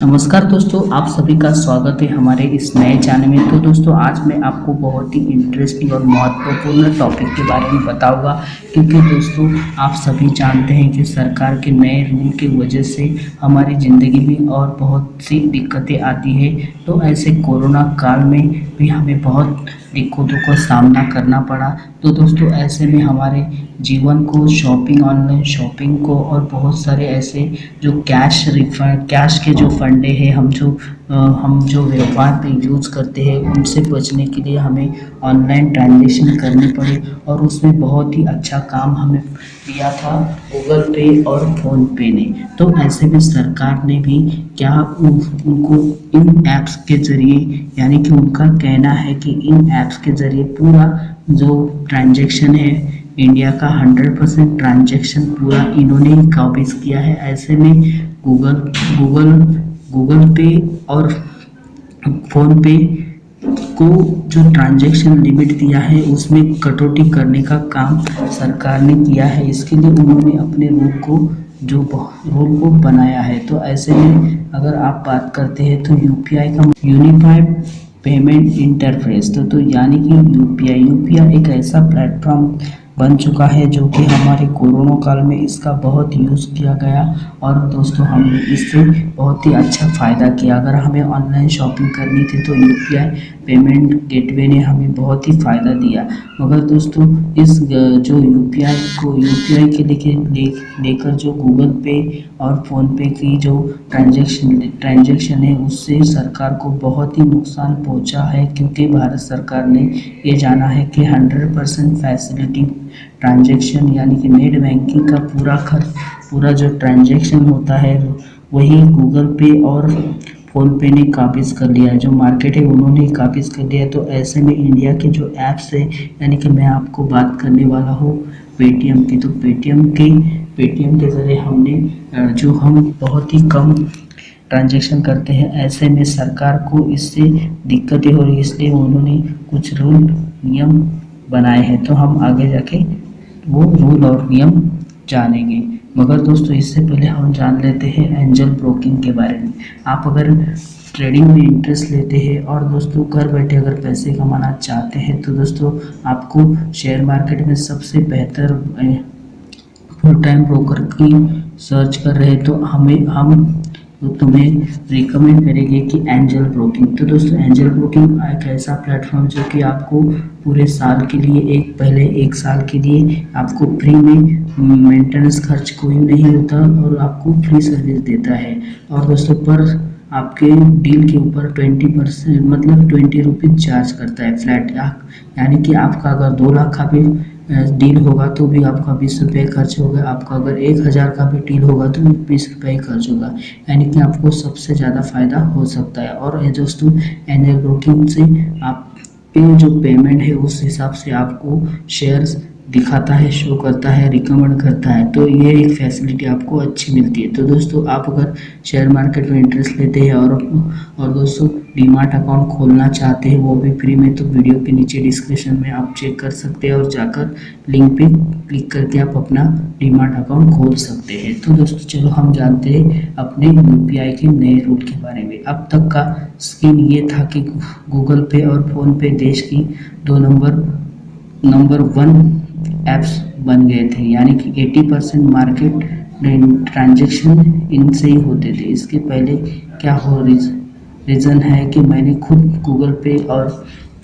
नमस्कार दोस्तों, आप सभी का स्वागत है हमारे इस नए चैनल में। तो दोस्तों, आज मैं आपको बहुत ही इंटरेस्टिंग और महत्वपूर्ण टॉपिक के बारे में बताऊंगा, क्योंकि दोस्तों आप सभी जानते हैं कि सरकार के नए रूल की वजह से हमारी ज़िंदगी में और बहुत सी दिक्कतें आती है। तो ऐसे कोरोना काल में भी हमें बहुत दिक्कतों का सामना करना पड़ा। तो दोस्तों, ऐसे में हमारे जीवन को, शॉपिंग, ऑनलाइन शॉपिंग को और बहुत सारे ऐसे जो कैश के जो फंडे हैं, हम जो व्यापार पे यूज़ करते हैं, उनसे बचने के लिए हमें ऑनलाइन ट्रांजेक्शन करने पड़े। और उसमें बहुत ही अच्छा काम हमें दिया था गूगल पे और फ़ोन पे ने। तो ऐसे में सरकार ने भी क्या उनको इन ऐप्स के ज़रिए, यानी कि उनका कहना है कि इन ऐप्स के ज़रिए पूरा जो ट्रांजेक्शन है इंडिया का 100% ट्रांजेक्शन पूरा इन्होंने ही काबिज किया है। ऐसे में गूगल गूगल गूगल पे और फ़ोन पे को जो ट्रांजैक्शन लिमिट दिया है उसमें कटौती करने का काम सरकार ने किया है। इसके लिए उन्होंने अपने रूल को बनाया है। तो ऐसे में अगर आप बात करते हैं तो यूपीआई का यूनिफाइड पेमेंट इंटरफेस, तो यानी कि यूपीआई एक ऐसा प्लेटफॉर्म बन चुका है जो कि हमारे कोरोना काल में इसका बहुत यूज़ किया गया। और दोस्तों, हमने इससे बहुत ही अच्छा फ़ायदा किया। अगर हमें ऑनलाइन शॉपिंग करनी थी तो यूपीआई पेमेंट गेटवे ने हमें बहुत ही फ़ायदा दिया। मगर दोस्तों, इस जो यूपीआई के लेकर जो गूगल पे और फ़ोन पे की जो ट्रांजैक्शन है, उससे सरकार को बहुत ही नुकसान पहुंचा है, क्योंकि भारत सरकार ने ये जाना है कि 100% फैसिलिटी ट्रांजैक्शन, यानी कि नेट बैंकिंग का पूरा जो ट्रांजैक्शन होता है वही गूगल पे और फ़ोन पे ने काबिज कर लिया है। जो मार्केट है उन्होंने काबिज कर लिया है। तो ऐसे में इंडिया के जो ऐप्स है, यानी कि मैं आपको बात करने वाला हूँ पेटीएम की। तो पेटीएम के ज़रिए हम बहुत ही कम ट्रांजैक्शन करते हैं। ऐसे में सरकार को इससे दिक्कतें हो रही, इसलिए उन्होंने कुछ नियम बनाए हैं। तो हम आगे जाके वो रूल और नियम जानेंगे। मगर दोस्तों, इससे पहले हम जान लेते हैं एंजल ब्रोकिंग के बारे में। आप अगर ट्रेडिंग में इंटरेस्ट लेते हैं और दोस्तों घर बैठे अगर पैसे कमाना चाहते हैं, तो दोस्तों आपको शेयर मार्केट में सबसे बेहतर फुल टाइम ब्रोकर की सर्च कर रहे हैं तो हम तुम्हें रिकमेंड करेंगे कि एंजल ब्रोकिंग। तो दोस्तों, एंजल ब्रोकिंग एक ऐसा प्लेटफॉर्म जो कि आपको पूरे साल के लिए पहले एक साल के लिए आपको फ्री में मेंटेनेंस खर्च कोई नहीं होता और आपको फ्री सर्विस देता है। और दोस्तों, पर आपके डील के ऊपर 20% मतलब 20 रुपीज़ चार्ज करता है फ्लैट। यानी कि आपका अगर 2 लाख का भी डील होगा तो भी आपका 20 रुपये खर्च होगा। आपका अगर 1000 का भी डील होगा तो भी 20 रुपये ही खर्च होगा, यानी कि आपको सबसे ज़्यादा फ़ायदा हो सकता है। और दोस्तों, एंजल ब्रोकिंग से आपके जो पेमेंट है उस हिसाब से आपको शेयर्स दिखाता है, शो करता है, रिकमेंड करता है। तो ये एक फैसिलिटी आपको अच्छी मिलती है। तो दोस्तों, आप अगर शेयर मार्केट में इंटरेस्ट लेते हैं और दोस्तों डीमार्ट अकाउंट खोलना चाहते हैं वो भी फ्री में, तो वीडियो के नीचे डिस्क्रिप्शन में आप चेक कर सकते हैं और जाकर लिंक पे क्लिक करके आप अपना डीमार्ट अकाउंट खोल सकते हैं। तो दोस्तों, चलो हम जानते हैं अपने यूपीआई के नए रूल के बारे में। अब तक का स्कीम ये था कि गूगल पे और फ़ोन पे देश की 2 नंबर 1 ऐप्स बन गए थे, यानी कि 80% मार्केट ट्रांजैक्शन इनसे ही होते थे। इसके पहले क्या रीज़न है कि मैंने खुद गूगल पे और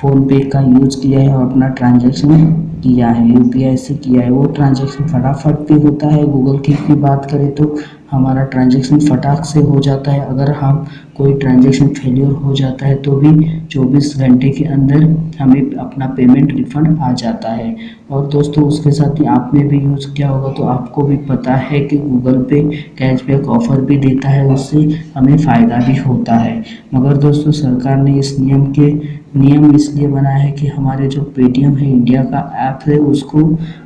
फ़ोन पे का यूज़ किया है और अपना ट्रांजैक्शन किया है, यूपीआई से किया है। वो ट्रांजैक्शन फटाफट भी होता है। गूगल की बात करें तो हमारा ट्रांजैक्शन फटाक से हो जाता है। अगर हम कोई ट्रांजैक्शन फेलियर हो जाता है तो भी 24 घंटे के अंदर हमें अपना पेमेंट रिफंड आ जाता है। और दोस्तों, उसके साथ ही आपने भी यूज़ किया होगा तो आपको भी पता है कि गूगल पे कैशबैक ऑफ़र भी देता है, उससे हमें फ़ायदा भी होता है। मगर दोस्तों, सरकार ने इस नियम इसलिए बनाया है कि हमारे जो पेटीएम है, इंडिया का ऐप है, उसको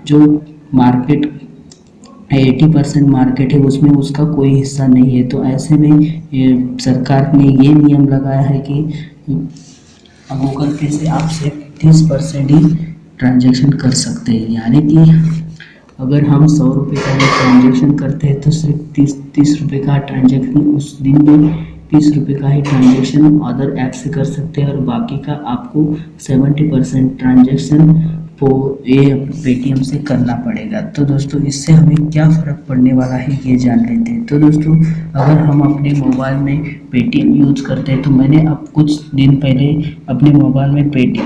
जो मार्केट 80% मार्केट है उसमें उसका कोई हिस्सा नहीं है। तो ऐसे में सरकार ने ये नियम लगाया है कि गूगल पे से आप सिर्फ 30% ही ट्रांजैक्शन कर सकते हैं। यानी कि अगर हम 100 रुपये का ट्रांजैक्शन करते हैं तो सिर्फ 30 रुपये का ट्रांजैक्शन उस दिन में ₹30 का ही ट्रांजैक्शन अदर ऐप से कर सकते हैं और बाकी का आपको 70% ट्रांजैक्शन ये पेटीएम से करना पड़ेगा। तो दोस्तों इससे हमें क्या फ़र्क पड़ने वाला है ये जान लेते हैं। तो दोस्तों अगर हम अपने मोबाइल में पेटीएम यूज़ करते हैं तो मैंने अब कुछ दिन पहले अपने मोबाइल में पेटीएम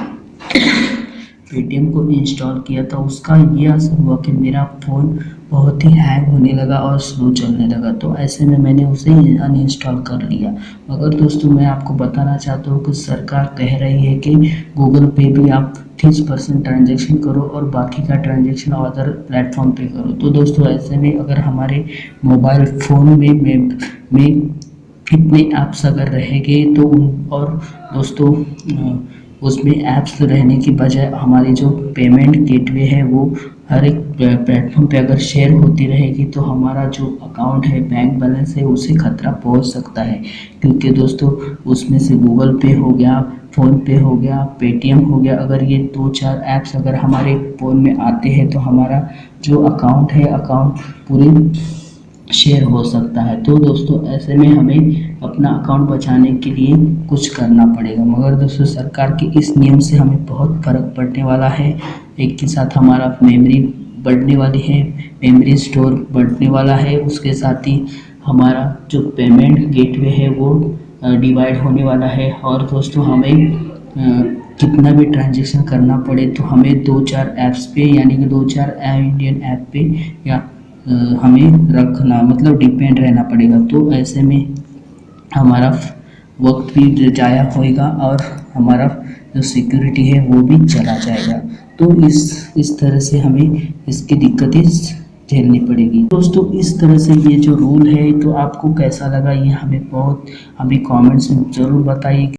को इंस्टॉल किया था। उसका ये असर हुआ कि मेरा फ़ोन बहुत ही हैंग होने लगा और स्लो चलने लगा। तो ऐसे में मैंने उसे अनइंस्टॉल कर लिया। मगर दोस्तों मैं आपको बताना चाहता हूँ कि सरकार कह रही है कि गूगल पे भी आप 30% ट्रांजैक्शन करो और बाकी का ट्रांजैक्शन अदर प्लेटफॉर्म पे करो। तो दोस्तों ऐसे में अगर हमारे मोबाइल फ़ोन में कितने ऐप्स अगर रहेंगे तो और दोस्तों उसमें ऐप्स रहने की बजाय हमारी जो पेमेंट गेटवे है वो हर एक प्लेटफॉर्म पे अगर शेयर होती रहेगी तो हमारा जो अकाउंट है, बैंक बैलेंस है, उसे खतरा पहुंच सकता है। क्योंकि दोस्तों उसमें से गूगल पे हो गया, फ़ोन पे हो गया, पेटीएम हो गया, अगर ये 2-4 ऐप्स अगर हमारे फ़ोन में आते हैं तो हमारा जो अकाउंट है, अकाउंट पूरी शेयर हो सकता है। तो दोस्तों ऐसे में हमें अपना अकाउंट बचाने के लिए कुछ करना पड़ेगा। मगर दोस्तों सरकार के इस नियम से हमें बहुत फ़र्क पड़ने वाला है। एक के साथ हमारा मेमोरी बढ़ने वाली है, मेमोरी स्टोर बढ़ने वाला है, उसके साथ ही हमारा जो पेमेंट गेटवे है वो डिवाइड होने वाला है। और दोस्तों हमें कितना भी ट्रांजेक्शन करना पड़े तो हमें 2-4 ऐप्स पे यानी कि 2-4 इंडियन ऐप पे या हमें रखना मतलब डिपेंड रहना पड़ेगा। तो ऐसे में हमारा वक्त भी ज़ाया होएगा और हमारा जो सिक्योरिटी है वो भी चला जाएगा। तो इस तरह से हमें इसकी दिक्कतें झेलनी पड़ेगी। दोस्तों इस तरह से ये जो रूल है तो आपको कैसा लगा ये हमें कमेंट्स में ज़रूर बताइए।